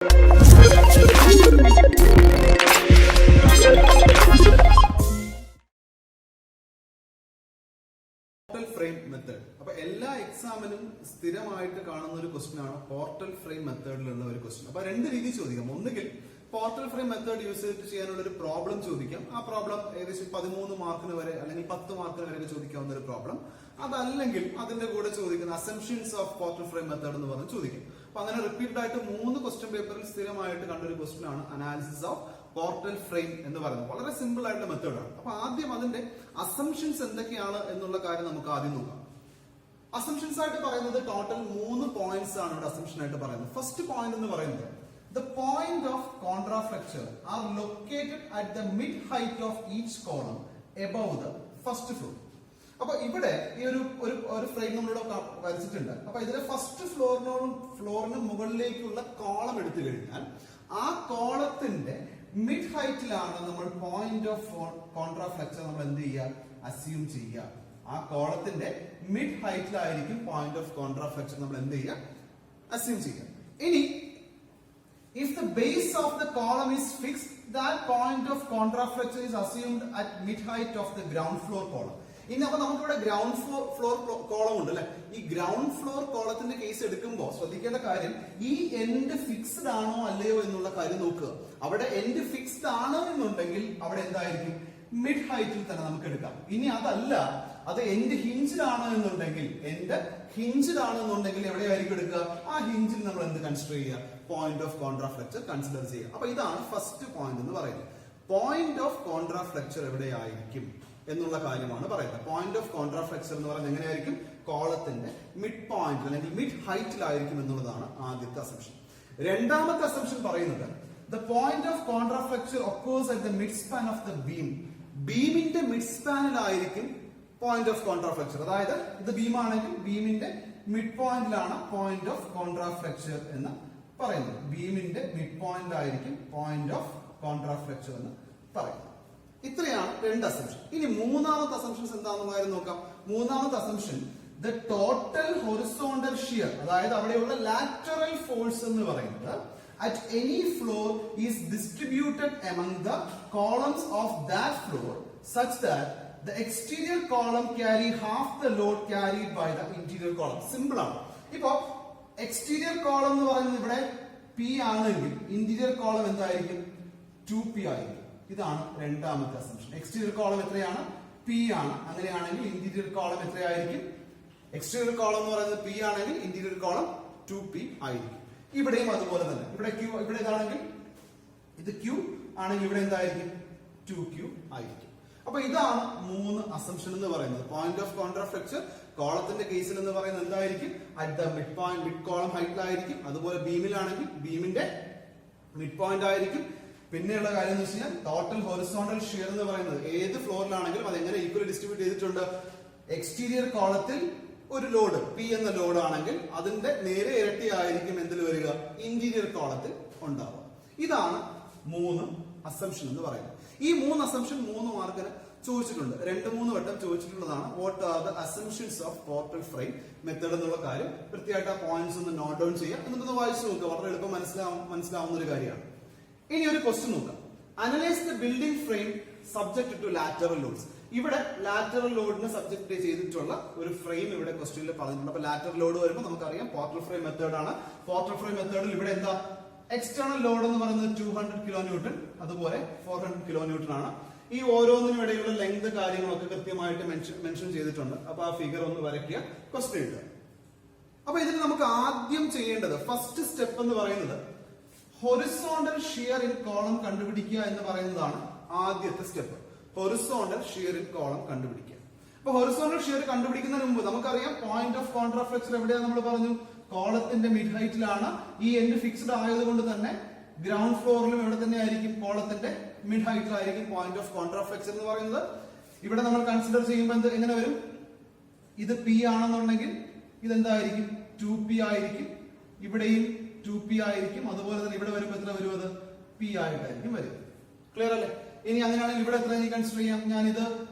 Portal frame method. അപ്പൊ എല്ലാ എക്സാമിനും സ്ഥിരമായിട്ട് കാണുന്ന ഒരു ക്വസ്റ്റ്യൻ ആണ് പോർട്ടൽ ഫ്രെയിം മെത്തേഡിലുള്ള ഒരു ക്വസ്റ്റ്യൻ. അപ്പൊ രണ്ട് രീതി ചോദിക്കാം. ഒന്നുകിൽ പോർട്ടൽ ഫ്രെയിം മെത്തേഡ് യൂസ് ചെയ്തിട്ട് ചെയ്യാനുള്ള ഒരു പ്രോബ്ലം ചോദിക്കാം. ആ പ്രോബ്ലം ഏകദേശം 13 മാർക്കിന് വരെ അല്ലെങ്കിൽ 10 മാർക്കിന് വരെ ചോദിക്കാവുന്ന ഒരു പ്രോബ്ലം. അതല്ലെങ്കിൽ അതിന്റെ കൂടെ ചോദിക്കുന്ന assumptions of portal frame method എന്ന് പറഞ്ഞ് ചോദിക്കും. അപ്പൊ അങ്ങനെ റിപ്പീറ്റഡ് ആയിട്ട് 3 ക്വസ്റ്റ്യൻ പേപ്പറിൽ സ്ഥിരമായിട്ട് കണ്ടൊരു ക്വസ്റ്റ്യൻ ആണ് അനാലിസിസ് ഓഫ് പോർട്ടൽ ഫ്രെയിം എന്ന് പറയുന്നത്. വളരെ സിമ്പിൾ ആയിട്ടുള്ള മെത്തേഡാണ്. അപ്പൊ ആദ്യം അതിന്റെ അസംഷൻസ് എന്തൊക്കെയാണ് എന്നുള്ള കാര്യം നമുക്ക് ആദ്യം നോക്കാം. അസംഷൻസ് ആയിട്ട് പറയുന്നത് ടോട്ടൽ 3 പോയിന്റ്സ് ആണ് ഇവിടെ അസംഷൻ ആയിട്ട് പറയുന്നത്. ഫസ്റ്റ് പോയിന്റ് എന്ന് പറയുന്നത് the point of contraflexure are located at the mid height of each column above the first floor. അപ്പൊ ഇവിടെ ഈ ഒരു ഫ്രെയിം നമ്മളിവിടെ വരച്ചിട്ടുണ്ട്. അപ്പൊ ഇതിലെ ഫസ്റ്റ് ഫ്ലോറിന് മുകളിലേക്കുള്ള കോളം എടുത്തു കഴിഞ്ഞാൽ ആ കോളത്തിന്റെ മിഡ് ഹൈറ്റിലാണ് നമ്മൾ പോയിന്റ് ഓഫ് കോൺട്രാഫ്ലെക്ചർ നമ്മൾ എന്ത് ചെയ്യുക, അസ്യൂം ചെയ്യുക. ആ കോളത്തിന്റെ മിഡ് ഹൈറ്റിലായിരിക്കും പോയിന്റ് ഓഫ് കോൺട്രാഫ്ലെക്ചർ നമ്മൾ എന്ത് ചെയ്യുക, അസ്യൂം ചെയ്യുക. ഇനി if the base of the column is fixed, that point of contraflexure is assumed at mid height of the ground floor column. ഇനി അപ്പൊ നമുക്കിവിടെ ഗ്രൗണ്ട് ഫ്ലോർ കോളം ഉണ്ട് അല്ലെ. ഈ ഗ്രൗണ്ട് ഫ്ലോർ കോളത്തിന്റെ കേസ് എടുക്കുമ്പോൾ ശ്രദ്ധിക്കേണ്ട കാര്യം ഈ എൻഡ് ഫിക്സ്ഡ് ആണോ അല്ലയോ എന്നുള്ള കാര്യം നോക്കുക. അവിടെ എൻഡ് ഫിക്സ്ഡ് ആണോ എന്നുണ്ടെങ്കിൽ അവിടെ എന്തായിരിക്കും, മിഡ് ഹൈറ്റിൽ തന്നെ നമുക്ക് എടുക്കാം. ഇനി അതല്ല, അത് എൻഡ് ഹിഞ്ചഡ് ആണ് എന്നുണ്ടെങ്കിൽ എവിടെയായിരിക്കും എടുക്കുക, ആ ഹിഞ്ചിൽ നമ്മൾ എന്ത് കൺസിഡർ ചെയ്യുക, പോയിന്റ് ഓഫ് കോൺട്രാഫ്ലെക്ചർ കൺസിഡർ ചെയ്യുക. അപ്പൊ ഇതാണ് ഫസ്റ്റ് പോയിന്റ് എന്ന് പറയുന്നത്. പോയിന്റ് ഓഫ് കോൺട്രാഫ്ലെക്ചർ എവിടെയായിരിക്കും എന്നുള്ള കാര്യമാണ് പറയുന്നത്. പോയിന്റ് ഓഫ് കോൺട്രാഫ്ലെക്ചർ എന്ന് പറയുന്നത് എങ്ങനെയായിരിക്കും, കോളത്തിന്റെ മിഡ് പോയിന്റ് അല്ലെങ്കിൽ മിഡ് ഹൈറ്റിലായിരിക്കും എന്നുള്ളതാണ് ആദ്യത്തെ അസംഷൻ. രണ്ടാമത്തെ അസംഷൻ പറയുന്നത് the point of contraflexure occurs at the midspan of the beam. ബീമിന്റെ മിഡ് സ്പാനിലായിരിക്കും പോയിന്റ് ഓഫ് കോൺട്രാഫ്ലെക്ചർ. അതായത് ഇത് ബീം ആണെങ്കിൽ ബീമിന്റെ മിഡ് പോയിന്റിലാണ് പോയിന്റ് ഓഫ് കോൺട്രാഫ്ലെക്ചർ എന്ന് പറയുന്നത്. ബീമിന്റെ മിഡ് പോയിന്റിലായിരിക്കും പോയിന്റ് ഓഫ് കോൺട്രാഫ്ലെക്ചർ എന്ന് പറയുന്നത്. ഇത്രയാണ് രണ്ട് അസംഷൻ. ഇനി മൂന്നാമത്തെ അസംഷൻസ് എന്താണെന്ന് കാര്യം നോക്കാം. മൂന്നാമത്തെ assumption the total horizontal shear, അതായത് അവിടെയുള്ള lateral force എന്ന് പറയുന്നത് at any floor is distributed among the columns of that floor such that the exterior column carry half the load carried by the interior column. Simple ആണ്. ഇപ്പോ exterior column എന്ന് പറയുന്നത് ഇവിടെ P ആണെങ്കിൽ interior column എന്തായിരിക്കും, 2P ആയിരിക്കും. ഇതാണ് രണ്ടാമത്തെ അസംഷൻ. എക്സ്റ്റീരിയർ കോളം എത്രയാണ്, P ആണ്. അങ്ങനെയാണെങ്കിൽ ഇന്റീരിയർ കോളം എത്രയായിരിക്കും, എക്സ്റ്റീരിയർ കോളം എന്ന് പറയുന്നത് P ആണെങ്കിൽ ഇന്റീരിയർ കോളം 2P ആയിരിക്കും. ഇവിടെയും അതുപോലെ തന്നെ. ഇവിടെ Q, ഇവിടെ ഇതാണെങ്കിൽ ഇത് Q ആണെങ്കിൽ ഇവിടെ എന്തായിരിക്കും, 2Q ആയിരിക്കും. അപ്പൊ ഇതാണ് 3 അസംഷൻ എന്ന് പറയുന്നത്. പോയിന്റ് ഓഫ് കോൺട്രാഫ്ലെക്ചർ കോളത്തിന്റെ കേസിൽ എന്ന് പറയുന്നത് എന്തായിരിക്കും, at the mid point mid column ഹൈറ്റിലായിരിക്കും. അതുപോലെ ബീമിലാണെങ്കിൽ ബീമിന്റെ മിഡ് പോയിന്റ് ആയിരിക്കും. പിന്നെയുള്ള കാര്യം എന്ന് വെച്ച് കഴിഞ്ഞാൽ ടോട്ടൽ ഹൊറിസോണ്ടൽ ഷിയർ എന്ന് പറയുന്നത് ഏത് ഫ്ലോറിലാണെങ്കിലും അത് എങ്ങനെ ഈക്വലി ഡിസ്ട്രിബ്യൂട്ട് ചെയ്തിട്ടുണ്ട്, എക്സ്റ്റീരിയർ കോളത്തിൽ ഒരു ലോഡ് P എന്ന ലോഡ് ആണെങ്കിൽ അതിന്റെ നേരെ ഇരട്ടി ആയിരിക്കും എന്തിൽ വരിക, ഇന്റീരിയർ കോളത്തിൽ ഉണ്ടാവുക. ഇതാണ് 3 അസംഷൻ എന്ന് പറയുന്നത്. ഈ 3 അസംഷൻ 3 മാർക്കിന് ചോദിച്ചിട്ടുണ്ട്. 2-3 വട്ടം ചോദിച്ചിട്ടുള്ളതാണ്. What are the assumptions of portal frame method എന്നുള്ള കാര്യം കൃത്യമായിട്ട് ആ പോയിന്റ്സ് ഒന്ന് നോട്ട് ഡൗൺ ചെയ്യാം. എന്നിട്ട് വായിച്ചു നോക്കുക. വളരെ എളുപ്പം മനസ്സിലാവുന്ന ഒരു കാര്യമാണ്. ഇനി ഒരു ക്വസ്റ്റ്യൻ നോക്കാം. Analyse the building frame subject to lateral loads. ഇവിടെ ലാറ്ററൽ ലോഡിന് സബ്ജക്ട് ചെയ്തിട്ടുള്ള ഒരു ഫ്രെയിം ഇവിടെ ക്വസ്റ്റ്യനിൽ പറഞ്ഞിട്ടുണ്ട്. അപ്പൊ ലാറ്ററൽ ലോഡ് വരുമ്പോൾ നമുക്കറിയാം പോർട്ടൽ ഫ്രെയിം മെത്തേഡ് ആണ്. പോർട്ടൽ ഫ്രെയിം മെത്തേഡിൽ ഇവിടെ എന്താ, എക്സ്റ്റേണൽ ലോഡ് എന്ന് പറയുന്നത് 200 കിലോ ന്യൂട്ടൺ, അതുപോലെ 400 കിലോ ന്യൂട്ടൺ ആണ്. ഈ ഓരോന്നിനും ഇടയിലുള്ള ലെങ്ത് കാര്യങ്ങളൊക്കെ കൃത്യമായിട്ട് മെൻഷൻ ചെയ്തിട്ടുണ്ട്. അപ്പൊ ആ ഫിഗർ ഒന്ന് വരയ്ക്കുക, ക്വസ്റ്റ്യൻ എഴുതുക. അപ്പൊ ഇതിൽ നമുക്ക് ആദ്യം ചെയ്യേണ്ടത് ഫസ്റ്റ് സ്റ്റെപ്പ് എന്ന് പറയുന്നത് ഹൊറിസോണ്ടൽ ഷിയർ ഇൻ കോളം കണ്ടുപിടിക്കുക എന്ന് പറയുന്നതാണ് ആദ്യത്തെ step. Horizontal shear in column കണ്ടുപിടിക്കുക. അപ്പൊ ഹൊറിസോണ്ടൽ ഷിയർ കണ്ടുപിടിക്കുന്നതിന് മുമ്പ് നമുക്കറിയാം പോയിന്റ് ഓഫ് കോൺട്രാഫ്ലെക്ചർ എവിടെയാണ് നമ്മൾ പറഞ്ഞു, കോളത്തിന്റെ മിഡ് ഹൈറ്റിലാണ്. ഈ എൻഡ് ഫിക്സ്ഡ് ആയതുകൊണ്ട് തന്നെ ഗ്രൗണ്ട് ഫ്ലോറിലും ഇവിടെ തന്നെ ആയിരിക്കും, കോളത്തിന്റെ മിഡ് ഹൈറ്റിലായിരിക്കും പോയിന്റ് ഓഫ് കോൺട്രാഫ്ലെക്ചർ എന്ന് പറയുന്നത്. ഇവിടെ നമ്മൾ കൺസിഡർ ചെയ്യുമ്പോൾ എങ്ങനെ വരും, ഇത് P ആണെന്നുണ്ടെങ്കിൽ ഇതെന്തായിരിക്കും, 2P ആയിരിക്കും. ഇവിടെയും 2P ആയിരിക്കും. അതുപോലെ തന്നെ ഇവിടെ വരുമ്പോൾ എത്ര വരും, അത് P ആയിട്ടായിരിക്കും വരും. ക്ലിയർ അല്ലേ? ഇനി അങ്ങനെയാണെങ്കിൽ ഇവിടെ എത്ര കൺസിഡർ ചെയ്യാം, ഞാനിത്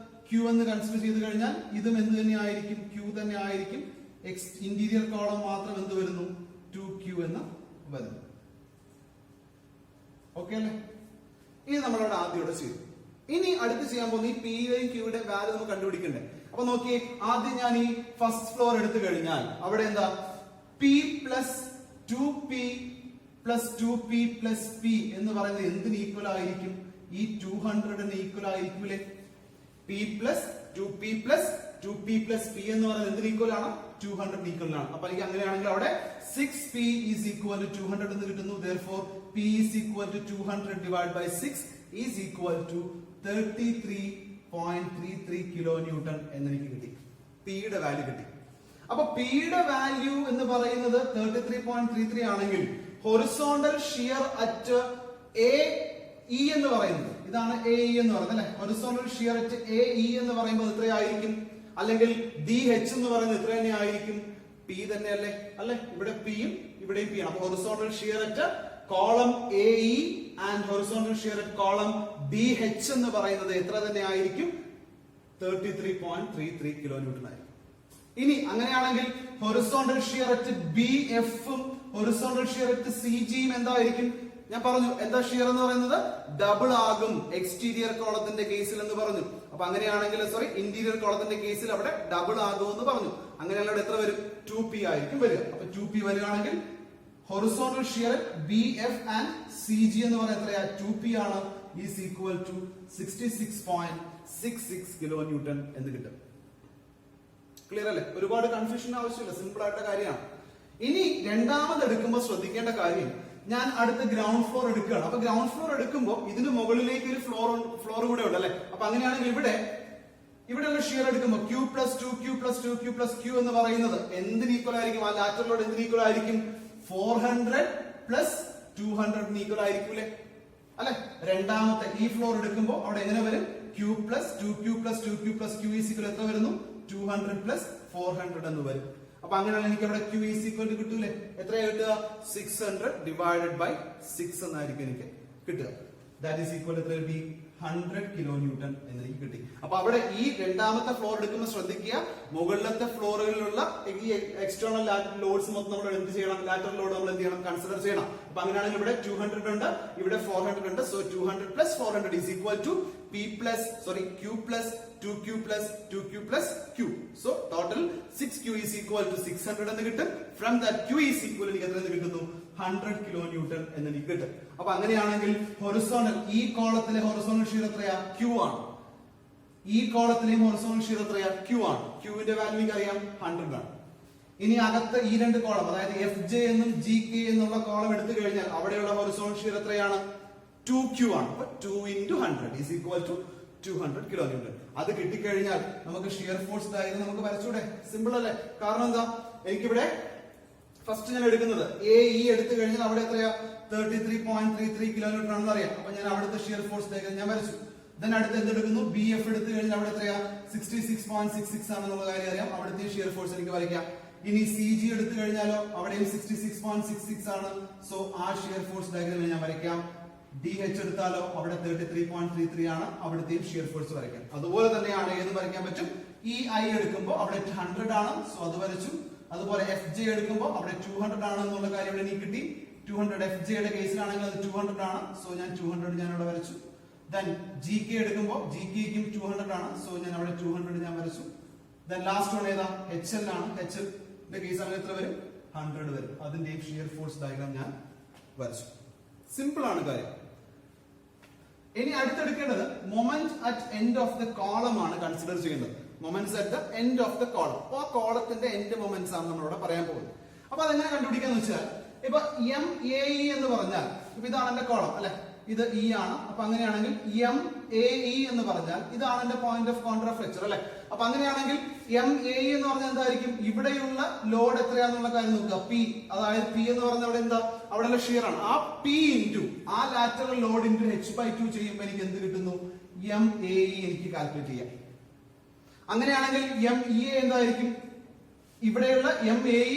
Q എന്ന് കൺസിഡർ ചെയ്ത് കഴിഞ്ഞാൽ ഇതും എന്ത് തന്നെ ആയിരിക്കും, Q തന്നെ ആയിരിക്കും. ഇന്റീരിയർ കോളം മാത്രം എന്ത് വരുന്നു, 2Q എന്ന് വരുന്നു. ഓക്കെ അല്ലേ? ഇത് നമ്മളവിടെ ആദ്യം ചെയ്തു. ഇനി അടുത്ത് ചെയ്യാൻ പോകുന്ന ഈ പിയുടെയും ക്യൂയുടെ വാല്യൂ നമുക്ക് കണ്ടുപിടിക്കണ്ടേ? അപ്പൊ നോക്കിയേ, ആദ്യം ഞാൻ ഈ ഫസ്റ്റ് ഫ്ലോർ എടുത്തു കഴിഞ്ഞാൽ അവിടെ എന്താ P plus 2p plus 2p plus p എന്ന് പറയുന്നത് എന്തിന് ഈക്വൽ ആയിരിക്കും? ഈ 200 ഈക്വൽ ആയിരിക്കൂലേ? p plus 2p plus 2p plus p എന്ന് പറയുന്നത് എന്തിന് ഈക്വൽ ആണ്? 200 ഈക്വൽ ആണ്. അപ്പൊ എനിക്ക് അങ്ങനെയാണെങ്കിൽ അവിടെ 6p is equal to 200 എന്ന് കിട്ടുന്നു. Therefore p is equal to 200 divided by 6 is equal to 33.33 kilo newton എന്ന് എനിക്ക് കിട്ടി. p യുടെ വാല്യൂ കിട്ടി. അപ്പൊ p യുടെ വാല്യൂ എന്ന് പറയുന്നത് 33.33 ആണെങ്കിൽ ഹൊറിസോണ്ടൽ ഷിയർ അറ്റ് AE എന്ന് പറയുന്നത് ഇതാണ് AE എന്ന് പറയുന്നത് അല്ലെ. ഹൊറിസോണ്ടൽ ഷിയർ അറ്റ് AE എന്ന് പറയുമ്പോൾ എത്രയായിരിക്കും? അല്ലെങ്കിൽ DH എന്ന് പറയുന്നത് എത്ര തന്നെ ആയിരിക്കും? P തന്നെയല്ലേ അല്ലെ? ഇവിടെ P യും ഇവിടെയും P ആണ്. അപ്പൊ horizontal shear at column AE and horizontal shear at column DH എന്ന് പറയുന്നത് എത്ര തന്നെ ആയിരിക്കും? 33.33 കിലോ ന്യൂട്ടൺ ആയിരിക്കും. ഇനി അങ്ങനെയാണെങ്കിൽ ഹൊറിസോണ്ടൽ ഷിയർ അറ്റ് BF ഉം ഹൊറിസോണ്ടൽ ഷിയർ അറ്റ് CG യും എന്തായിരിക്കും? ഞാൻ പറഞ്ഞു എന്താ ഷിയർ എന്ന് പറയുന്നത് ഡബിൾ ആകും എക്സ്റ്റീരിയർ കോളത്തിന്റെ കേസിൽ എന്ന് പറഞ്ഞു. അപ്പൊ അങ്ങനെയാണെങ്കിൽ ഇന്റീരിയർ കോളത്തിന്റെ കേസിൽ അവിടെ ഡബിൾ ആകും എന്ന് പറഞ്ഞു. അങ്ങനെയാണെങ്കിൽ അവിടെ എത്ര വരും? 2p ആയിരിക്കും വരിക. അപ്പൊ 2p വരികയാണെങ്കിൽ horizontal shear BF and CG എന്ന് പറയുന്നത് എത്രയാ? 2p ആണ്. Is equal to 66.66 kilo newton എന്ന് കിട്ടും. ക്ലിയർ അല്ലേ? ഒരുപാട് കൺഫ്യൂഷൻ ആവശ്യമില്ല, സിമ്പിൾ ആയിട്ട് കാര്യമാണ്. ഇനി രണ്ടാമത് എടുക്കുമ്പോൾ ശ്രദ്ധിക്കേണ്ട കാര്യം, ഞാൻ അടുത്ത ഗ്രൗണ്ട് ഫ്ലോർ എടുക്കുകയാണ്. അപ്പൊ ഗ്രൗണ്ട് ഫ്ലോർ എടുക്കുമ്പോൾ ഇതിന് മുകളിലേക്ക് ഒരു ഫ്ലോർ കൂടെ ഉണ്ട് അല്ലെ? അപ്പൊ അങ്ങനെയാണെങ്കിൽ ഇവിടെയുള്ള ഷിയർ എടുക്കുമ്പോൾ Q plus 2Q plus 2Q plus Q എന്ന് പറയുന്നത് എന്തിന് ഈക്വൽ ആയിരിക്കും? ആ ലാറ്ററൽ ലോഡ് എന്തിന് ഈക്വൽ ആയിരിക്കും? 400 പ്ലസ് 200 ഈക്വൽ ആയിരിക്കൂലേ അല്ലെ? രണ്ടാമത്തെ ഈ ഫ്ലോർ എടുക്കുമ്പോൾ അവിടെ എങ്ങനെ വരും? Q plus 2Q plus 2Q plus Q is equal എത്ര വരുന്നു? 200 പ്ലസ് 400 എന്ന് വരും. അപ്പൊ അങ്ങനെയാണെങ്കിൽ എനിക്ക് അവിടെ Q ഈസ് ഈക്വൽ കിട്ടൂലേ? എത്രയാ കിട്ടുക? 600 ഡിവൈഡഡ് ബൈ 6 എന്നായിരിക്കും എനിക്ക് കിട്ടുക. ദാറ്റ് ഈസ് ഈക്വൽ എത്ര കിട്ടി? 100 കിലോ ന്യൂട്ടൺ എന്ന് എനിക്ക് കിട്ടി. അപ്പൊ അവിടെ ഈ രണ്ടാമത്തെ ഫ്ലോർ എടുക്കുമ്പോൾ ശ്രദ്ധിക്കുക, മുകളിലത്തെ ഫ്ലോറുകളിലുള്ള ഈ എക്സ്റ്റേണൽ ലോഡ്സ് മൊത്തം നമ്മൾ എന്ത് ചെയ്യണം? ലാറ്ററൽ ലോഡ് നമ്മൾ എന്ത് ചെയ്യണം? കൺസിഡർ ചെയ്യണം. അപ്പൊ അങ്ങനെയാണെങ്കിൽ ഇവിടെ 200 ഉണ്ട്, ഇവിടെ 400 ഉണ്ട്. So 200 plus 400 is equal to Q plus 2Q plus 2Q plus Q. So total 6Q is equal to 600 എന്ന് കിട്ടും. From that Q is equal എനിക്ക് എത്ര എന്ന് കിട്ടുന്നു? 100 കിലോ ന്യൂട്ടൺ എന്ന് എനിക്ക് കിട്ടും. അപ്പൊ അങ്ങനെയാണെങ്കിൽ ഹൊറിസോണ്ടൽ ഈ കോളത്തിലെ ഹൊറിസോണ്ടൽ ഷിയർ എത്രയാ? Q ആണ്. ഈ കോളത്തിലെയും ഹൊറിസോണ്ടൽ ഷിയർ എത്രയാ? Q ആണ്. Q ന്റെ വാല്യൂ എനിക്ക് അറിയാം 100 ആണ്. ഇനി അകത്ത് ഈ രണ്ട് കോളം, അതായത് FJ എന്നും GK എന്നുള്ള കോളം എടുത്തു കഴിഞ്ഞാൽ അവിടെയുള്ള ഹൊറിസോണ്ടൽ ഷിയർ എത്രയാണ്? 2Q ആണ്. അപ്പൊ 2 into 100 is equal to 200 kilo newton. അത് കിട്ടിക്കഴിഞ്ഞാൽ നമുക്ക് ഷിയർ ഫോഴ്സ് ഡയഗ്രം നമുക്ക് വരച്ചൂടെ? സിമ്പിൾ അല്ലേ? കാരണം എന്താ, എനിക്കിവിടെ ഫസ്റ്റ് ഞാൻ എടുക്കുന്നത് AE എടുത്തു കഴിഞ്ഞാൽ അവിടെ എത്രയാ? 33.33 കിലോ ന്യൂട്ടൺ ആണെന്ന് അറിയാം. അപ്പൊ ഞാൻ അവിടുത്തെ ഷിയർ ഫോഴ്സ് ഡയഗ്രം ഞാൻ വരച്ചു. ദെൻ അടുത്ത് എന്തെടുക്കുന്നു? BF എടുത്തു കഴിഞ്ഞാൽ അവിടെ എത്രയാ? 66.66 ആണെന്നുള്ള കാര്യം അറിയാം. അവിടുത്തെ ഷിയർ ഫോഴ്സ് എനിക്ക് വരയ്ക്കാം. ഇനി CG എടുത്തു കഴിഞ്ഞാലോ അവിടെയും 66.66 ആണ്. സോ ആ ഷിയർ ഫോഴ്സ് ഡയഗ്രം ഞാൻ വരയ്ക്കാം. DH എടുത്താലോ അവിടെ 33.33 ആണ്. അവിടുത്തെയും ഷിയർ ഫോഴ്സ് വരയ്ക്കാം. അതുപോലെ തന്നെയാണ് ഏത് വരയ്ക്കാൻ പറ്റും? EI എടുക്കുമ്പോൾ അവിടെ 100 ആണ്. സോ അത് വരച്ചു. അതുപോലെ FJ എടുക്കുമ്പോൾ അവിടെ 200 ആണ് എന്നുള്ള കാര്യം ഇവിടെ എനിക്ക് കിട്ടി. 200 FJ യുടെ കേസിലാണെങ്കിൽ അത് 200 ആണ്. സോ ഞാൻ 200 ഞാൻ അവിടെ വരച്ചു. ദെൻ GK എടുക്കുമ്പോൾ GK-ക്കും 200 ആണ്. സോ ഞാൻ അവിടെ 200 ഞാൻ വരച്ചു. ദെൻ ലാസ്റ്റ് വൺ ഏതാ? HL ആണ്. HL ന്റെ കേസാണെങ്കിൽ എത്ര വരും? 100 വരും. അതിന്റെയും ഷിയർ ഫോഴ്സ് ഡയഗ്രാം ഞാൻ വരച്ചു. സിമ്പിൾ ആണ് കാര്യം. ഇനി അടുത്തെടുക്കേണ്ടത് moment at end of the column ആണ് കൺസിഡർ ചെയ്യുന്നത്. Moments at the end of the column. അപ്പൊ ആ കോളത്തിന്റെ എൻഡ് മൊമെന്റ്സ് ആണ് നമ്മളിവിടെ പറയാൻ പോകുന്നത്. അപ്പൊ അതെങ്ങനെ കണ്ടുപിടിക്കാന്ന് വെച്ചാൽ, ഇപ്പൊ MAE എന്ന് പറഞ്ഞാൽ ഇപ്പൊ ഇതാണ് എന്റെ കോളം അല്ലെ? ഇത് E ആണ്. അപ്പൊ അങ്ങനെയാണെങ്കിൽ MAE എന്ന് പറഞ്ഞാൽ ഇതാണ് എന്റെ പോയിന്റ് ഓഫ് കോൺട്രാഫ്ലെക്ചർ അല്ലെ? അപ്പൊ അങ്ങനെയാണെങ്കിൽ MAE എന്ന് പറഞ്ഞാൽ എന്തായിരിക്കും? ഇവിടെയുള്ള ലോഡ് എത്രയാണെന്നുള്ള കാര്യം നോക്കുക. P, അതായത് P എന്ന് പറഞ്ഞാൽ അവിടെ എന്താ? അവിടെയുള്ള ഷിയർ ആണ്. ആ P ഇൻറ്റു ആ ലാറ്ററൽ ലോഡ് ഇൻറ്റു H/2 ചെയ്യുമ്പോൾ എനിക്ക് എന്ത് കിട്ടുന്നു? MAE എനിക്ക് കാൽക്കുലേറ്റ് ചെയ്യാം. അങ്ങനെയാണെങ്കിൽ MEA എന്തായിരിക്കും? ഇവിടെയുള്ള MAE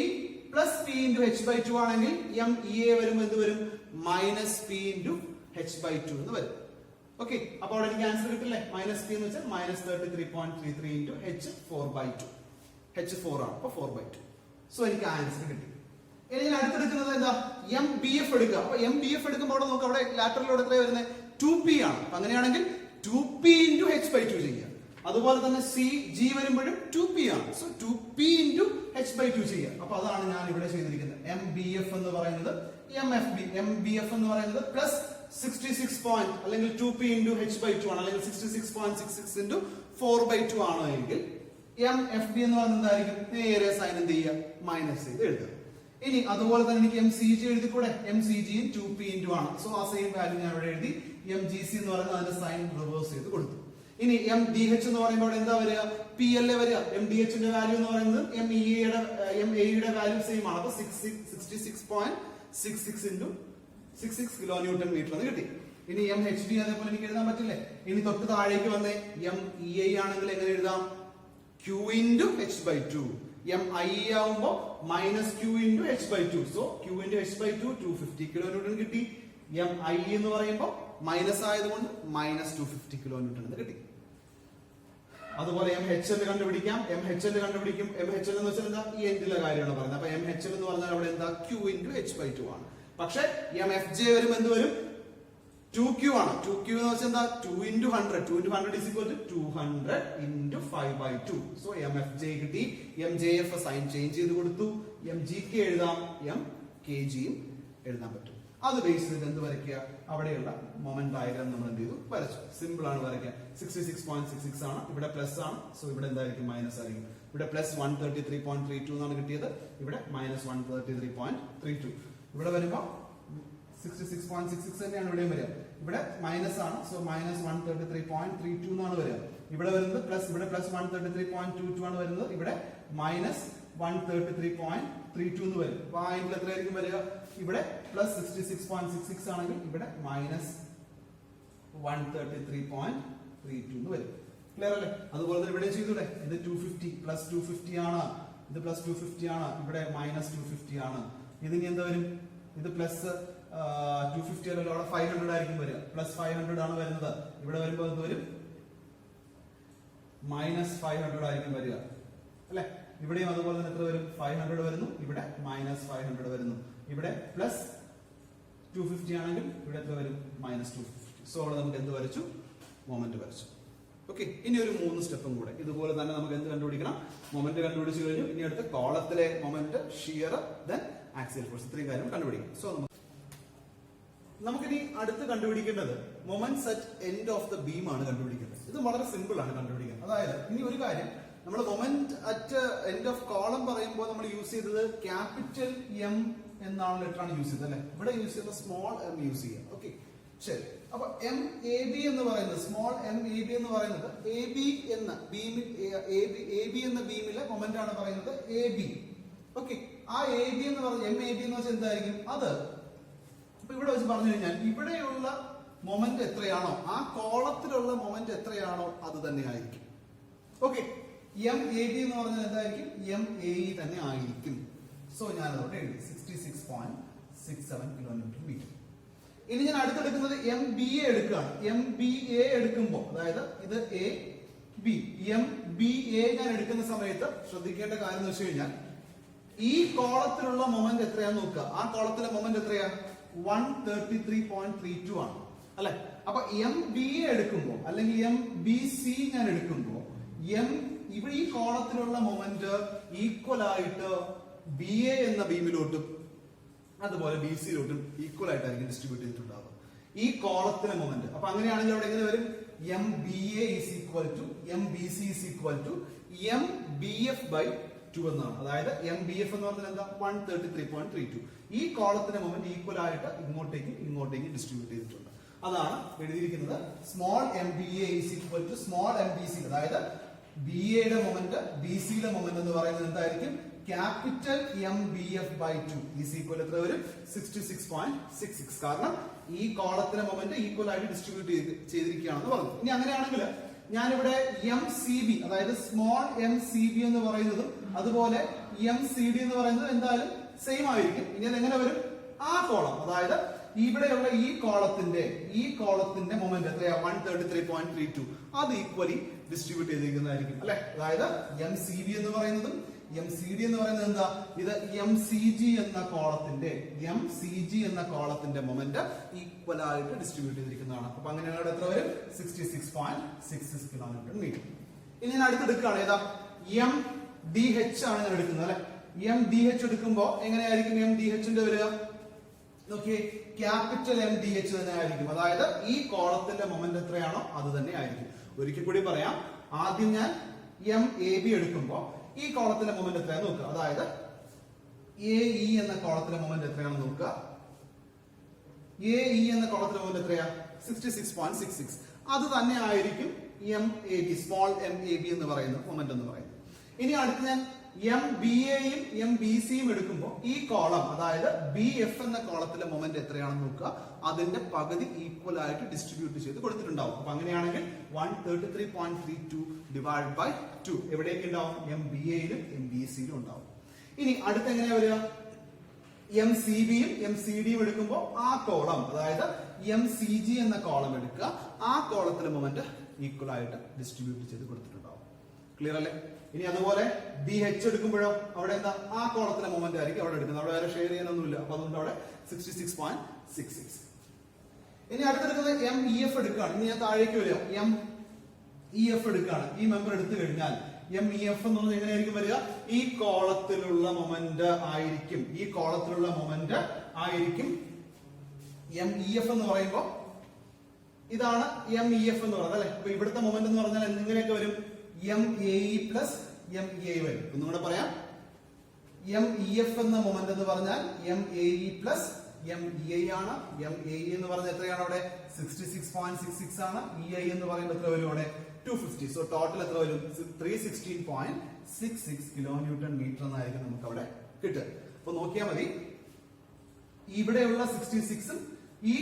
plus P into H/2 ആണെങ്കിൽ MEA വരുമ്പോൾ എന്ത് വരും? മൈനസ് P ഇൻറ്റു H/2 എന്ന് വരും. ഓക്കെ, അപ്പൊ അവിടെ എനിക്ക് ആൻസർ കിട്ടില്ലേ? മൈനസ് P എന്ന് വെച്ചാൽ മൈനസ് 33.33 ഇൻറ്റു H/4/2. H4 ആണ്. അപ്പൊ 4/2. സോ എനിക്ക് ആൻസർ കിട്ടി. ഇനി ഞാൻ അടുത്തെടുക്കുന്നത് എന്താ എം ബി എഫ് എടുക്കുക. അപ്പൊ എം ബി എഫ് എടുക്കുമ്പോൾ അവിടെ നോക്കുക, അവിടെ ലാറ്ററലോട് എത്രയാണ് വരുന്നത് 2p ആണ്. അപ്പൊ അങ്ങനെയാണെങ്കിൽ 2p into h/2 ചെയ്യുക. അതുപോലെ തന്നെ സി ജി വരുമ്പോഴും 2p ആണ്. സോ 2p into h/2 ചെയ്യുക. അപ്പൊ അതാണ് ഞാൻ ഇവിടെ ചെയ്തിരിക്കുന്നത്. എം ബി എഫ് എന്ന് പറയുന്നത് എം ബി എഫ് എന്ന് പറയുന്നത് പ്ലസ് 66 പോയിന്റ് അല്ലെങ്കിൽ 2p into h/2 ആണ്, അല്ലെങ്കിൽ 66.66 into 4/2 ആണ് എങ്കിൽ എം എഫ് ബി എന്ന് പറയുന്നത് എന്തായിരിക്കും? നേരെ സൈൻ എന്ത് ചെയ്യുക, മൈനസ് ചെയ്ത് എഴുതുക. ഇനി അതുപോലെ തന്നെ എനിക്ക് എം സി ജി എഴുതിക്കൂടെ? എം സി ജിയും 2p into ആണ്. സോ ആ സെയിം വാല്യൂ ഞാൻ ഇവിടെ എഴുതി. എം ജി സി എന്ന് പറയുന്നത് അതിന്റെ സൈൻ റിവേഴ്സ് ചെയ്ത് കൊടുത്തു. ഇനി എം ഡി എച്ച് എന്ന് പറയുമ്പോൾ അവിടെ എന്താ വരിക? പി എൽ എ വരിക. എം ഡി എച്ചിന്റെ വാല്യൂ എന്ന് പറയുന്നത് എം എയുടെ വാല്യൂ സെയിം ആണ്. അപ്പൊ 66.66 into 66 കിലോ ന്യൂട്ടൺ മീറ്റർ എന്ന് കിട്ടി. ഇനി എം എച്ച് ഡി അതേപോലെ എനിക്ക് എഴുതാൻ പറ്റില്ലേ? ഇനി തൊട്ട് താഴേക്ക് വന്നേ എം ഇ ഐ ആണെങ്കിൽ എങ്ങനെ എഴുതാം? Q into h/2. M I ആവുമ്പോ minus Q into h/2. So Q into h/2 250 kilo newton കിട്ടി. എം ഐ എന്ന് പറയുമ്പോ മൈനസ് ആയതുകൊണ്ട് മൈനസ് 250 കിലോ ന്യൂട്ടൺ എന്ന് കിട്ടി. അതുപോലെ എം എച്ച് എൽ കണ്ടുപിടിക്കാം. എം എച്ച് എൽ കണ്ടുപിടിക്കും. എം എച്ച് എൽ എന്ന് വെച്ചാൽ എന്താ? ഈ എൻഡിലെ കാര്യമാണ് പറയുന്നത്. അപ്പൊ എം എച്ച് എൽ എന്ന് പറഞ്ഞാൽ അവിടെ എന്താ? Q into h/2 ആണ്. പക്ഷെ എം എഫ് ജെ വരും എന്ത് വരും? 2q ആണ്. 2q എന്ന് വെച്ചാൽ എന്താ? 2 into 100. 2 into 100 is equal to 200 into 5/2. So M F J കിട്ടി. M J F sign change ചെയ്ത് കൊടുത്തു. എം ജി കെ എഴുതാം, എം കെ ജിയും എഴുതാൻ പറ്റും. അത് ബേസ് ചെയ്ത് എന്ത് വരയ്ക്കുക? അവിടെയുള്ള മൊമെന്റ് ഡയഗ്രാം നമ്മൾ എന്ത് ചെയ്തു? വരച്ചു. സിമ്പിൾ ആണ് വരയ്ക്കാൻ. 66.66 ആണ്. ഇവിടെ പ്ലസ് ആണ്. സോ ഇവിടെ എന്തായിരിക്കും? മൈനസ് ആയിരിക്കും. ഇവിടെ പ്ലസ് 133.32 എന്നാണ് കിട്ടിയത്. ഇവിടെ മൈനസ് 133.32. ഇവിടെ വരുമ്പോ 66.66 തന്നെയാണ് ഇവിടെയും വരിക. ഇവിടെ മൈനസ് ആണ്. സോ മൈനസ് 133.32 എന്നാണ് വരിക. ഇവിടെ വരുന്നത് പ്ലസ്, ഇവിടെ പ്ലസ് 133.22 ആണ് വരുന്നത്. ഇവിടെ മൈനസ് 133.32 എന്ന് വരും. അപ്പൊ ആ എങ്കിൽ എത്രയായിരിക്കും വരിക? ഇവിടെ പ്ലസ് 66.66 ആണെങ്കിൽ ഇവിടെ മൈനസ് 133.32 എന്ന് വരും. ക്ലിയർ അല്ലേ? അതുപോലെ തന്നെ ഇവിടെ ചെയ്തൂടെ? ഇത് 250 പ്ലസ് 250 ആണ്. ഇത് പ്ലസ് 250 ആണ്. ഇവിടെ മൈനസ് 250 ആണ്. ഇതിനി എന്താ വരും? ഇത് പ്ലസ് 250 അല്ലല്ലോ, അവിടെ 500 ആയിരിക്കും വരിക. പ്ലസ് 500 ആണ് വരുന്നത്. ഇവിടെ വരുമ്പോൾ എന്ത് വരും? മൈനസ് 500 ആയിരിക്കും വരിക അല്ലെ? ഇവിടെയും അതുപോലെ തന്നെ എത്ര വരും? 500 വരുന്നു. ഇവിടെ മൈനസ് 500 വരുന്നു. ഇവിടെ പ്ലസ് 250 ആണെങ്കിൽ ഇവിടെ എത്ര വരും? മൈനസ് 250. സോ അവിടെ നമുക്ക് എന്ത് വരച്ചു? മൊമെന്റ് വരച്ചു. ഓക്കെ. ഇനി ഒരു 3 സ്റ്റെപ്പും കൂടെ ഇതുപോലെ തന്നെ നമുക്ക് എന്ത് കണ്ടുപിടിക്കണം? മൊമെന്റ് കണ്ടുപിടിച്ചു കഴിഞ്ഞു. ഇനി അടുത്ത കോളത്തിലെ moment, shear, then axial force, ഇത്രയും കാര്യം കണ്ടുപിടിക്കും. സോ നമുക്കിനി അടുത്ത് കണ്ടുപിടിക്കേണ്ടത് moments at end of the beam ആണ് കണ്ടുപിടിക്കേണ്ടത്. ഇത് വളരെ സിമ്പിൾ ആണ് കണ്ടുപിടിക്കാൻ. അതായത് ഇനി ഒരു കാര്യം, നമ്മൾ moment at end of column പറയുമ്പോൾ നമ്മൾ യൂസ് ചെയ്തത് ക്യാപിറ്റൽ എം എന്നാണ് ലെറ്റർ ആണ് യൂസ് ചെയ്തത് അല്ലെ? ഇവിടെ യൂസ് ചെയ്യുന്ന സ്മോൾ എം യൂസ് ചെയ്യാം. ഓക്കെ, ശരി. അപ്പൊ എം എ ബി എന്ന് പറയുന്നത്, സ്മോൾ എം എ ബി എന്ന് പറയുന്നത് എ ബി എന്ന ബീമിൽ, എ ബി എന്ന ബീമിലെ മൊമെന്റ് ആണ് പറയുന്നത് എ ബി. ഓക്കെ, ആ എ ബി എന്ന് പറഞ്ഞ എം എ ബി എന്ന് വെച്ചാൽ എന്തായിരിക്കും? അത് ഇപ്പൊ ഇവിടെ വെച്ച് പറഞ്ഞു കഴിഞ്ഞാൽ ഇവിടെയുള്ള മൊമെന്റ് എത്രയാണോ, ആ കോളത്തിലുള്ള മൊമെന്റ് എത്രയാണോ അത് തന്നെ ആയിരിക്കും. ഓക്കെ, എം എ ബി എന്ന് പറഞ്ഞാൽ എന്തായിരിക്കും? എം എ ഇ തന്നെ ആയിരിക്കും. സോ ഞാൻ അതോടെ എഴുതി 66.67 കിലോ ന്യൂട്ടൺ മീറ്റർ. ഇനി ഞാൻ അടുത്തെടുക്കുന്നത് എം ബി എ എടുക്കുകയാണ്. എം ബി എ എടുക്കുമ്പോൾ, അതായത് ഇത് A B, M B A ഞാൻ എടുക്കുന്ന സമയത്ത് ശ്രദ്ധിക്കേണ്ട കാര്യം എന്ന് വെച്ച് കഴിഞ്ഞാൽ ഈ കോളത്തിലുള്ള മൊമെന്റ് എത്രയാന്ന് നോക്കുക. ആ കോളത്തിലെ മൊമെന്റ് എത്രയാ? 133.32 ആണ് അല്ലെ? അപ്പൊ എം ബി എ എടുക്കുമ്പോൾ അല്ലെങ്കിൽ എം ബി സി ഞാൻ എടുക്കുമ്പോൾ ഇവിടെ ഈ കോളത്തിലുള്ള മൊമെന്റ് ഈക്വൽ ആയിട്ട് ബി എ എന്ന ബീമിലോട്ടും അതുപോലെ ബി സിയിലോട്ടും ഈക്വൽ ആയിട്ടായിരിക്കും ഡിസ്ട്രിബ്യൂട്ട് ചെയ്തിട്ടുണ്ടാവുക ഈ കോളത്തിലെ മൊമെന്റ്. അപ്പൊ അങ്ങനെയാണെങ്കിൽ അവിടെ എങ്ങനെ വരും? M B A is equal to M B C is equal to M B F by 2 എന്നാണ്. അതായത് എം ബി എഫ് എന്ന് പറഞ്ഞാൽ എന്താ? 133.32. ഈ കോളത്തിന്റെ മൊമെന്റ് ഈക്വൽ ആയിട്ട് ഇങ്ങോട്ടേക്ക് ഡിസ്ട്രിബ്യൂട്ട് ചെയ്തിട്ടുണ്ട്. അതാണ് എഴുതിയിരിക്കുന്നത്. Small M B A is equal to small M B C. അതായത് ബി എയുടെ മൊമെന്റ് ബി സിയുടെ മൊമെന്റ് എന്ന് പറയുന്നത് എന്തായിരിക്കും? Capital M B F by 2 is equal എത്ര വരും? 66.66. കാരണം ഈ കോളത്തിലെ മൊമെന്റ് ഈക്വൽ ആയിട്ട് ഡിസ്ട്രിബ്യൂട്ട് ചെയ്തിരിക്കുകയാണെന്ന് പറഞ്ഞു. ഇനി അങ്ങനെയാണെങ്കിൽ ഞാനിവിടെ എം സി ബി, അതായത് സ്മോൾ എം സി ബി എന്ന് പറയുന്നതും അതുപോലെ എം സി ഡി എന്ന് പറയുന്നത് എന്തായാലും സെയിം ആയിരിക്കും. ഇനി അത് എങ്ങനെ വരും? ആ കോളം, അതായത് ഇവിടെയുള്ള ഈ കോളത്തിന്റെ മൊമെന്റ് എത്രയാ? 133.32. അത് ഈക്വലി ഡിസ്ട്രിബ്യൂട്ട് ചെയ്തിരിക്കുന്നതായിരിക്കും അല്ലെ? അതായത് എം സി ബി എന്ന് പറയുന്നതും എം സി ഡി എന്ന് പറയുന്നത് എന്താ? ഇത് എം സി ജി എന്ന കോളത്തിന്റെ മൊമെന്റ് ഈക്വൽ ആയിട്ട് ഡിസ്ട്രിബ്യൂട്ട് ചെയ്തിരിക്കുന്നതാണ്. അപ്പൊ അങ്ങനെയാണ് അവിടെ എത്ര വരും? 66.66 കിലോമീറ്റർ മീറ്റർ. ഇനി ഞാൻ അടുത്തെടുക്കുകയാണ് ഏതാ? എം ഡി എച്ച് ആണ് ഞാൻ എടുക്കുന്നത് അല്ലെ. എം ഡി എച്ച് എടുക്കുമ്പോ എങ്ങനെയായിരിക്കും എം ഡി എച്ചിന്റെ വരിക? നോക്കിയേ, ക്യാപിറ്റൽ എം ഡി എച്ച് തന്നെ ആയിരിക്കും. അതായത് ഈ കോളത്തിന്റെ മൊമെന്റ് എത്രയാണോ അത് തന്നെ ആയിരിക്കും. ഒരിക്കൽ കൂടി പറയാം. ആദ്യം ഞാൻ എം എ ബി എടുക്കുമ്പോ ഈ കോളത്തിന്റെ മൊമെന്റ് എത്രയാണെന്ന് നോക്കുക. അതായത് എ ഇ എന്ന കോളത്തിന്റെ മൊമെന്റ് എത്രയാണെന്ന് നോക്കുക. എ ഇ എന്ന കോളത്തിന്റെ മൊമെന്റ് എത്രയാ? 66.66. അത് തന്നെ ആയിരിക്കും M A B, small M A B എന്ന് പറയുന്ന മൊമെന്റ് എന്ന് പറയുന്നത്. ഇനി അടുത്ത് ഞാൻ എം ബി എയും എം ബി സിയും എടുക്കുമ്പോൾ ഈ കോളം, അതായത് ബി എഫ് എന്ന കോളത്തിലെ മൊമെന്റ് എത്രയാണെന്ന് നോക്കുക. അതിന്റെ പകുതി ഈക്വൽ ആയിട്ട് ഡിസ്ട്രിബ്യൂട്ട് ചെയ്ത് കൊടുത്തിട്ടുണ്ടാവും. അപ്പൊ അങ്ങനെയാണെങ്കിൽ 133.32 ഡിവൈഡ് ബൈ 2 എവിടെയൊക്കെ ഉണ്ടാവും? എം ബി എയിലും എം ബി സിയിലും ഉണ്ടാവും. ഇനി അടുത്ത് എങ്ങനെയാ വരിക? എം സി ബിയും എം സി ഡിയും എടുക്കുമ്പോൾ ആ കോളം, അതായത് എം സി ജി എന്ന കോളം എടുക്കുക. ആ കോളത്തിലെ മൊമെന്റ് ഈക്വൽ ആയിട്ട് ഡിസ്ട്രിബ്യൂട്ട് ചെയ്ത് കൊടുത്തിട്ടുണ്ടാവും. ക്ലിയർ അല്ലേ? ഇനി അതുപോലെ ഡി എച്ച് എടുക്കുമ്പോഴോ അവിടെ എന്താ? ആ കോളത്തിലെ മൊമെന്റ് ആയിരിക്കും അവിടെ എടുക്കുന്നത്. അവിടെ വേറെ ഷെയർ ചെയ്യാനൊന്നുമില്ല. അപ്പൊ അതുകൊണ്ട് അവിടെ 66.66. ഇനി അടുത്തെടുക്കുന്നത് എം ഇ എഫ് എടുക്കുകയാണ്. ഇനി ഞാൻ താഴേക്ക് വരിക. എം ഇ എഫ് എടുക്കുകയാണ്. ഈ മെമ്പർ എടുത്തു കഴിഞ്ഞാൽ എം ഇ എഫ് എന്നുള്ളത് എങ്ങനെയായിരിക്കും വരിക? ഈ കോളത്തിലുള്ള മൊമെന്റ് ആയിരിക്കും. എം ഇ എഫ് എന്ന് പറയുമ്പോൾ ഇതാണ് എം ഇ എഫ് എന്ന് പറയുന്നത് അല്ലെ. അപ്പൊ ഇവിടുത്തെ മൊമെന്റ് എന്ന് പറഞ്ഞാൽ എങ്ങനെയൊക്കെ വരും? M A E plus M E I വരും. ഒന്നുകൂടെ പറയാം. എം ഇ എഫ് എന്ന മൊമെന്റ് എന്ന് പറഞ്ഞാൽ M A E plus M E I ആണ്. എം എ ഇ എന്ന് പറഞ്ഞാൽ എത്രയാണ് അവിടെ? 66.66 ആണ്. ഇ ഐ എന്ന് പറയുമ്പോൾ എത്ര വരും അവിടെ? 250. സോ ടോട്ടൽ എത്ര വരും? 316.66 കിലോ ന്യൂട്ടൺ മീറ്റർ എന്നായിരിക്കും നമുക്ക് അവിടെ കിട്ടുക. അപ്പൊ നോക്കിയാൽ മതി, ഇവിടെയുള്ള 66ഉം ഈ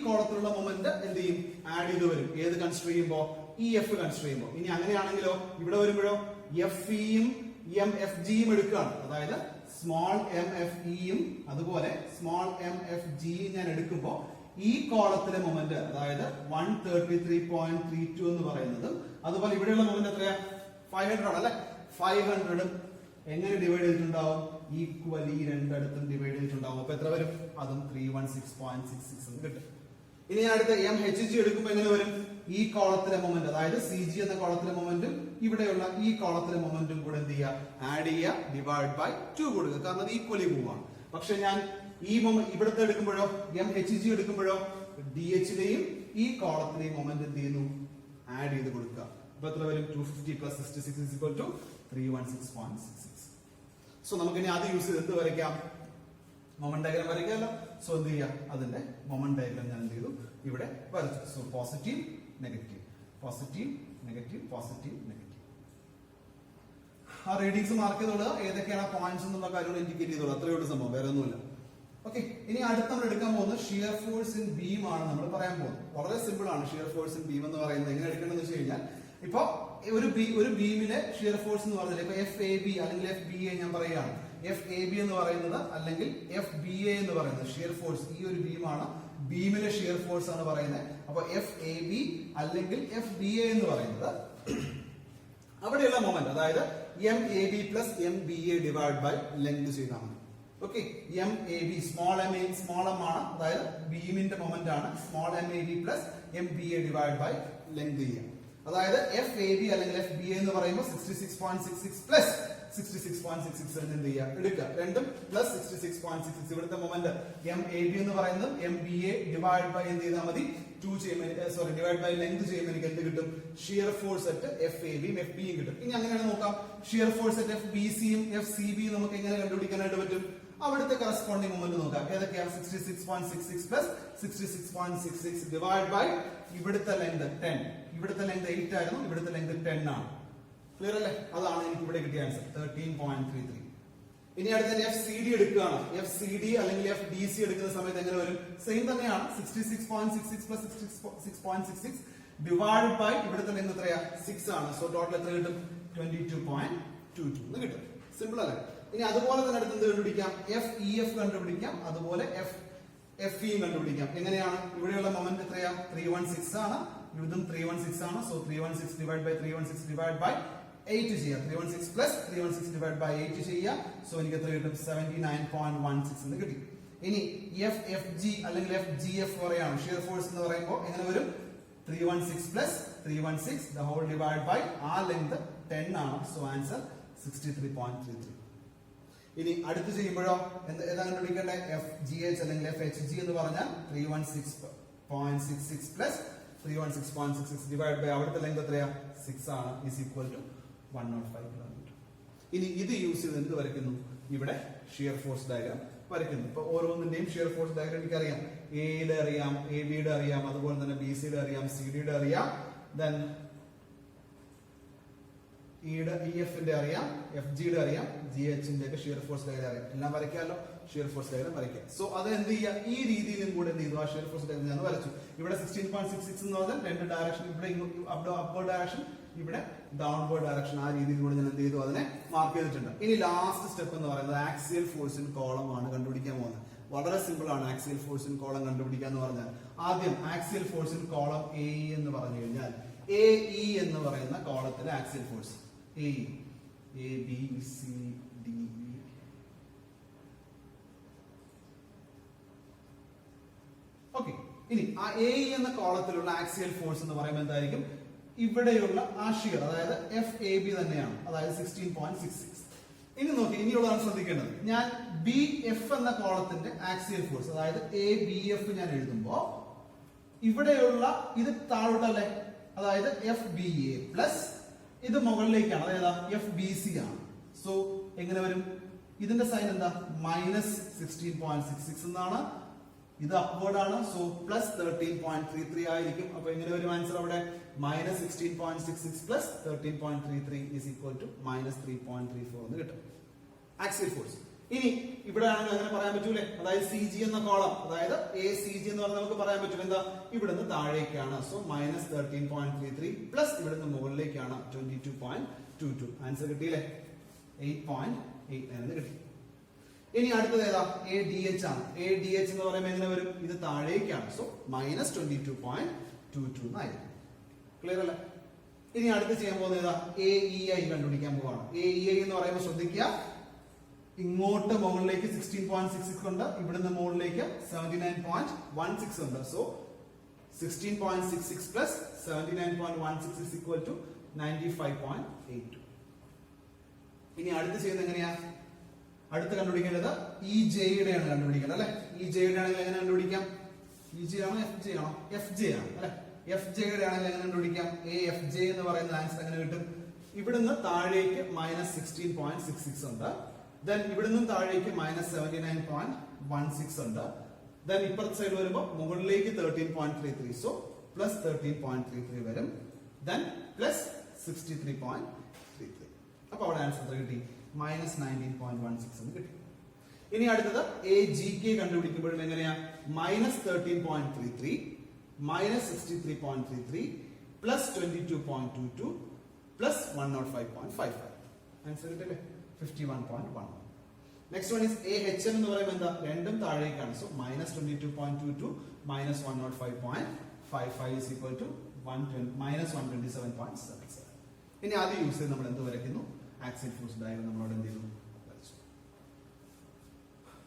കോളത്തിലുള്ള മൊമെന്റ് എന്ത് ചെയ്യും? ആഡ് ചെയ്ത് വരും. ഏത് കൺസിഡർ ചെയ്യുമ്പോ? ഇ എഫ് കൺസിഡർ ചെയ്യുമ്പോൾ. ഇനി അങ്ങനെയാണെങ്കിലോ ഇവിടെ വരുമ്പോഴോ എഫ് ഇയും എം എഫ് ജിയും എടുക്കുകയാണ്. അതായത് സ്മോൾ എം എഫ് ഇയും അതുപോലെ സ്മോൾ എം എഫ് ജിയും ഞാൻ എടുക്കുമ്പോൾ ഈ കോളത്തിലെ മൊമെന്റ്, അതായത് 133.32 എന്ന് പറയുന്നത്, അതുപോലെ ഇവിടെയുള്ള മൊമെന്റ് എത്രയാ? 500 ആണ് അല്ലെ. 500 എങ്ങനെ ഡിവൈഡ് ചെയ്തിട്ടുണ്ടാവും? ഈക്വലി രണ്ടിടത്തും ഡിവൈഡ് ചെയ്തിട്ടുണ്ടാവും. അപ്പൊ എത്ര വരും? അതും 316.66 എന്ന് കിട്ടും. ഇനി ഞാൻ അടുത്ത എം എച്ച് ജി എടുക്കുമ്പോൾ എങ്ങനെ വരും? ഈ കോളത്തിലെ മൊമെന്റ്, അതായത് സി ജി എന്ന കോളത്തിലെ മൊമെന്റും ഇവിടെയുള്ള ഈ കോളത്തിലെ മൊമെന്റും കൂടെ എന്ത് ചെയ്യുക? ആഡ് ചെയ്യുക, ഡിവൈഡ് ബൈ 2 കൊടുക്കുക. കാരണം അത് ഈക്വലി പോവാണ്. പക്ഷെ ഞാൻ ഈ ഇവിടുത്തെ എടുക്കുമ്പോഴോ എം എച്ച് ജി എടുക്കുമ്പോഴോ ഡി എച്ചിലെയും ഈ കോളത്തിലെയും മൊമെന്റ് എന്ത് ചെയ്യുന്നു? ആഡ് ചെയ്ത് കൊടുക്കുക. അപ്പൊ എത്ര വരും? 250 plus 66 is equal to 316.66. So നമുക്ക് ഇനി അത് യൂസ് ചെയ്ത് എന്ത് വരയ്ക്കാം? Moment diagram വരയ്ക്കാമല്ലോ. സോ എന്ത് ചെയ്യാം? അതിന്റെ മൊമെന്റ് ഡയഗ്രാം ഞാൻ എന്ത് ചെയ്തു? ഇവിടെ വരച്ചു. So positive negative, positive negative, positive negative. ആ റീഡിങ്സ് മാർക്ക് ചെയ്തോളുക. ഏതൊക്കെയാണ് പോയിന്റ്സ് എന്നുള്ള കാര്യങ്ങൾ ഇൻഡിക്കേറ്റ് ചെയ്തോളൂ. അത്രയുള്ള സംഭവം, വേറെ ഒന്നുമില്ല. ഓക്കെ. ഇനി അടുത്ത് നമ്മൾ എടുക്കാൻ പോകുന്നത് ഷിയർ ഫോഴ്സ് ഇൻ ബീം ആണ് നമ്മൾ പറയാൻ പോകുന്നത്. വളരെ സിമ്പിൾ ആണ് ഷിയർ ഫോഴ്സ് ഇൻ ബീം എന്ന് പറയുന്നത്. എങ്ങനെ എടുക്കേണ്ടതെന്ന് വെച്ച് കഴിഞ്ഞാൽ, ഇപ്പൊ ഒരു ബീമിലെ ഷിയർ ഫോഴ്സ് എന്ന് പറഞ്ഞാൽ ഇപ്പൊ എഫ് എ ബി അല്ലെങ്കിൽ എഫ് ബി എ ഞാൻ പറയുകയാണ്. എഫ് എ ബി എന്ന് പറയുന്നത് അല്ലെങ്കിൽ എഫ് ബി എ എന്ന് പറയുന്നത് ഷിയർ ഫോഴ്സ്, ഈ ഒരു ബീമാണ് ബീമിലെ ഷിയർ ഫോഴ്സ് ആണ് പറയുന്നത്. അപ്പൊ എഫ് എ ബി അല്ലെങ്കിൽ എഫ് ബി എ എന്ന് പറയുന്നത് അവിടെയുള്ള മൊമെന്റ്, അതായത് M A B plus M B A divide by length ചെയ്താൽ മതി. Okay. M A B small M ആണ്, അതായത് ബീമിന്റെ മൊമെന്റ് ആണ്. Small M A B plus M B A divide by length ചെയ്യാം. അതായത് എഫ് എ ബി അല്ലെങ്കിൽ F B A എന്ന് പറയുമ്പോൾ 66.66 പ്ലസ് 66.66 എന്ന് എന്ത് ചെയ്യുക? എടുക്കുക. രണ്ടും പ്ലസ് 66.66. ഇവിടുത്തെ മൊമെന്റ് എം എ ബി എന്ന് പറയുന്നത് M B A divide by എന്ത് ചെയ്താൽ മതി? ഡിവൈഡ് ബൈ ലെങ്ത് ചെയ്യുമ്പോൾ എനിക്ക് എന്ത് കിട്ടും? Shear force at F A ബിയും എഫ് ബിയും കിട്ടും. ഇനി അങ്ങനെയാണ് നോക്കാം. Shear force at F B സിയും എഫ് സി ബിയും നമുക്ക് എങ്ങനെ കണ്ടുപിടിക്കാനായിട്ട് പറ്റും? അവിടുത്തെ കറസ്പോണ്ടിങ് മൊമെന്റ് നോക്കാം. ഏതൊക്കെയാണ്? 66.66 പ്ലസ് 66.66 ഡിവൈഡ് ബൈ ഇവിടുത്തെ ലെങ്ത് 10. ഇവിടുത്തെ ലെങ്ത് 8 ആയിരുന്നു, ഇവിടുത്തെ ലെങ്ത് 10 ആണ്. ക്ലിയർ അല്ലേ? അതാണ് എനിക്ക് ഇവിടെ കിട്ടിയ ആൻസർ 13.33. ഇനി അടുത്ത എഫ് സി ഡി എടുക്കുകയാണ്. എഫ് സി ഡി അല്ലെങ്കിൽ എഫ് ഡി സി എടുക്കുന്ന സമയത്ത് എങ്ങനെ വരും? സെയിം തന്നെയാണ്. 66.66 പ്ലസ് 66.66 ഡിവൈഡ് ബൈ ഇവിടുത്തെ ലെങ്ത് എത്രയാ? 6 ആണ്. സോ ടോട്ടൽ എത്ര കിട്ടും? 22.22 എന്ന് കിട്ടും. സിമ്പിൾ അല്ലേ? ഇനി അതുപോലെ തന്നെ അടുത്ത് എന്ത് കണ്ടുപിടിക്കാം? എഫ് ഇ എഫ് കണ്ടുപിടിക്കാം, അതുപോലെ എഫ് ഇ കണ്ടുപിടിക്കാം. എങ്ങനെയാണ്? ഇവിടെയുള്ള മൊമെന്റ് എത്രയാ? 316 ആണ്. ഇതും 316 ആണ്. So 316 divide by 316 divide by 8 ചെയ്യാം. 316 പ്ലസ് 316 ഡിവൈഡ് ബൈ 8 ചെയ്യാം. സോ എനിക്ക് എത്ര കിട്ടും? 79.16 എന്ന് കിട്ടി. ഇനി FFG അല്ലെങ്കിൽ FGF പറയാണ് ഷിയർ ഫോഴ്സ് എന്ന് പറയുമ്പോൾ എങ്ങനെ വരും? 316 plus 316 the whole divide by ആ ലെങ്ത് 10 ആണ്. So answer 63.33. ഇനി അടുത്ത് ചെയ്യുമ്പോഴോ ഏതാ കണ്ടുപിടിക്കേണ്ടേ? FGH അല്ലെങ്കിൽ FHG എന്ന് പറഞ്ഞാൽ 316.66 പ്ലസ് 316.66 ഡിവൈഡ് ബൈ അവിടുത്തെ ലെങ്ത് എത്രയാ? 6 ആണ്. Is equal to 105 kilometre. ഇനി ഇത് യൂസ് ചെയ്ത് എന്ത് വരയ്ക്കുന്നു? ഇവിടെ ഷിയർ ഫോഴ്സ് ഡയഗ്രാം വരയ്ക്കുന്നു. ഇപ്പൊ ഓരോന്നിന്റെയും ഷിയർ ഫോഴ്സ് ഡയഗ്രാം എനിക്കറിയാം. എയുടെ അറിയാം, AB-യുടെ അറിയാം, അതുപോലെ തന്നെ BC-യുടെ അറിയാം, CD-യുടെ അറിയാം, ദെൻ EF-ന്റെ അറിയാം, FG-യുടെ അറിയാം, GH-ന്റെ ഒക്കെ ഷിയർ ഫോഴ്സ് ഡയഗ്രാം അറിയാം. എല്ലാം വരയ്ക്കാമല്ലോ. ഷിയർ ഫോഴ്സ് ഡയഗ്രാം വരയ്ക്കാം. സോ അത് എന്ത് ചെയ്യുക? ഈ രീതിയിലും കൂടെ എന്ത് ചെയ്തു? ആ ഷിയർ ഫോഴ്സ് ഡയഗ്രാം ഞാൻ വരച്ചു. ഇവിടെ 16.66 എന്ന് പറഞ്ഞാൽ രണ്ട് ഡയറക്ഷൻ, ഇവിടെ അപ്വേർഡ് ഡയറക്ഷൻ, ഇവിടെ ഡൗൺവേർഡ് ഡയറക്ഷൻ. ആ രീതിയിലൂടെ ഞാൻ എന്ത് ചെയ്തു? അതിനെ മാർക്ക് ചെയ്തിട്ടുണ്ട്. ഇനി ലാസ്റ്റ് സ്റ്റെപ്പ് എന്ന് പറയുന്നത് ആക്സിയൽ ഫോഴ്സ് ഇൻ കോളം ആണ് കണ്ടുപിടിക്കാൻ പോകുന്നത്. വളരെ സിമ്പിൾ ആണ് ആക്സിയൽ ഫോഴ്സ് ഇൻ കോളം കണ്ടുപിടിക്കുക എന്ന് പറഞ്ഞാൽ. ആദ്യം axial force in column AE എന്ന് പറഞ്ഞു കഴിഞ്ഞാൽ AE എന്ന് പറയുന്ന കോളത്തിലെ axial force AE ABCDE. Okay. ഇനി ആ AE എന്ന കോളത്തിലുള്ള ആക്സിയൽ ഫോഴ്സ് എന്ന് പറയുമ്പോൾ എന്തായിരിക്കും? ഇവിടെയുള്ള ആ ഷിയർ, അതായത് FAB തന്നെയാണ്, അതായത് 16.66. ഇനി നോക്കി, ഇനിയുള്ളതാണ് ശ്രദ്ധിക്കേണ്ടത്. ഞാൻ BF എന്ന കോളത്തിന്റെ ആക്സിയൽ ഫോഴ്സ്, അതായത് ABF ഞാൻ എഴുതുമ്പോ ഇവിടെയുള്ള ഇത് താഴോട്ടല്ലേ, അതായത് FBA പ്ലസ് ഇത് മുകളിലേക്കാണ്, അതായത് FBC ആണ്. സോ എങ്ങനെ വരും? ഇതിന്റെ സൈൻ എന്താ? -16.66 എന്നാണ്. ഇത് അപ്വേർഡ് ആണ്. സോ പ്ലസ് 13.33 ആയിരിക്കും. അപ്പൊ എങ്ങനെ വരും ആൻസർ? അവിടെ -16.66 പ്ലസ് 13.33 ഈസ് ഈക്വൽ ടു -3.34 എന്ന് കിട്ടും ആക്സിയൽ ഫോഴ്സ്. ഇനി ഇവിടെ ആണെങ്കിൽ അങ്ങനെ പറയാൻ പറ്റൂലേ? അതായത് CG എന്ന കോളം, അതായത് ACG എന്ന് പറഞ്ഞാൽ നമുക്ക് പറയാൻ പറ്റും എന്താ? ഇവിടുന്ന് താഴേക്കാണ്. സോ -13.33 പ്ലസ് ഇവിടുന്ന് മുകളിലേക്കാണ് 22.22. ആൻസർ കിട്ടിയില്ലേ? 8.89 എന്ന് കിട്ടി. ഇനി അടുത്തത് ഏതാ? ADH ആണ്. ADH എന്ന് പറയുമ്പോൾ എങ്ങനെ വരും? ഇത് താഴേക്കാണ്. സോ -22.22 എന്നായിരിക്കും. ക്ലിയർ അല്ലേ? ഇനി അടുത്ത് ചെയ്യാൻ പോകുന്നത് ഏതാ? AEI കണ്ടുപിടിക്കാൻ പോവാണ്. AEI എന്ന് പറയുമ്പോൾ ശ്രദ്ധിക്കുക, ഇങ്ങോട്ട് മുകളിലേക്ക് 16.66 ഉണ്ട്, ഇവിടുന്ന് മുകളിലേക്ക് 79.16 ഉണ്ട്. So 16.66 plus 79.16 is equal to 95.82. ഇനി അടുത്ത് ചെയ്യുന്നത് എങ്ങനെയാ? അടുത്ത് കണ്ടുപിടിക്കേണ്ടത് EJ യുടെയാണ് കണ്ടുപിടിക്കേണ്ടത് അല്ലെ? EJ യുടെ ആണെങ്കിൽ എങ്ങനെ കണ്ടുപിടിക്കാം? EJ ആണോ FJ ആണോ? FJ ആണ് അല്ലെ? FJ യുടെ ആണെങ്കിൽ എങ്ങനെ കണ്ടുപിടിക്കാം? AFJ എന്ന് പറയുന്ന ആൻസർ എങ്ങനെ കിട്ടും? ഇവിടുന്ന് താഴേക്ക് -16.66 ഉണ്ട്, ദെൻ ഇവിടുന്ന് താഴേക്ക് -79.16 ഉണ്ട്, ദെൻ ഇപ്പുറത്തെ സൈഡ് വരുമ്പോൾ മുകളിലേക്ക് 13.33. സോ പ്ലസ് 13.33 വരും, ദെൻ പ്ലസ് 63.33. അപ്പൊ അവിടെ ആൻസർ എത്ര കിട്ടി? -19.16 എന്ന് കിട്ടി. ഇനി അടുത്തത് AGK കണ്ടുപിടിക്കുമ്പോഴും എങ്ങനെയാ? -13.33 -63.33 പ്ലസ് 22.22 പ്ലസ് 105.55. ആൻസർ കിട്ടില്ലേ? 51.1. നെക്സ്റ്റ് വൺ ഇസ് AHM എന്ന് പറയുമ്പോൾ എന്താ? രണ്ടും താഴേക്കാണ്. So -22.22 -105.55 is equal to -127.77. ഇനി ആദ്യം യൂസ് ചെയ്ത് നമ്മൾ എന്ത് വരയ്ക്കുന്നു? ആക്സിയൽ ഫോഴ്സ് ഡയഗ്രം നമ്മളോട് എന്ത് ചെയ്തു? വരച്ചു.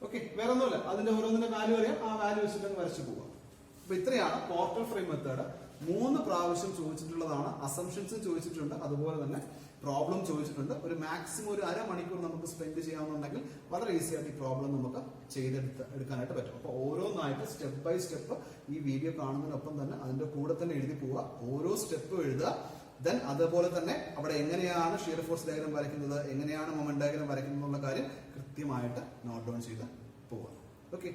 ഓക്കെ, വേറെ ഒന്നുമില്ല. അതിന്റെ ഓരോന്നിന്റെ വാല്യൂ അറിയാം, ആ വാല്യൂ വെച്ചിട്ട് വരച്ചു പോവാം. അപ്പൊ ഇത്രയാണ് പോർട്ടൽ ഫ്രെയിം മെത്തേഡ്. 3 പ്രാവശ്യം ചോദിച്ചിട്ടുള്ളതാണ്. അസംഷൻസ് ചോദിച്ചിട്ടുണ്ട്, അതുപോലെ തന്നെ പ്രോബ്ലം ചോദിച്ചിട്ടുണ്ട്. ഒരു മാക്സിമം ഒരു അരമണിക്കൂർ നമുക്ക് സ്പെൻഡ് ചെയ്യാമെന്നുണ്ടെങ്കിൽ വളരെ ഈസി ആയിട്ട് ഈ പ്രോബ്ലം നമുക്ക് എടുക്കാനായിട്ട് പറ്റും. അപ്പൊ ഓരോന്നായിട്ട് സ്റ്റെപ്പ് ബൈ സ്റ്റെപ്പ് ഈ വീഡിയോ കാണുന്നതിനൊപ്പം തന്നെ അതിന്റെ കൂടെ തന്നെ എഴുതി പോവുക. ഓരോ സ്റ്റെപ്പ് എഴുതുക. ദെൻ അതുപോലെ തന്നെ അവിടെ എങ്ങനെയാണ് ഷിയർ ഫോഴ്സ് ഡയഗ്രം വരയ്ക്കുന്നത്, എങ്ങനെയാണ് മൊമെന്റ് ഡയഗ്രം വരയ്ക്കുന്നത് എന്നുള്ള കാര്യം കൃത്യമായിട്ട് നോട്ട് ഡൗൺ ചെയ്ത് പോവുക. ഓക്കെ.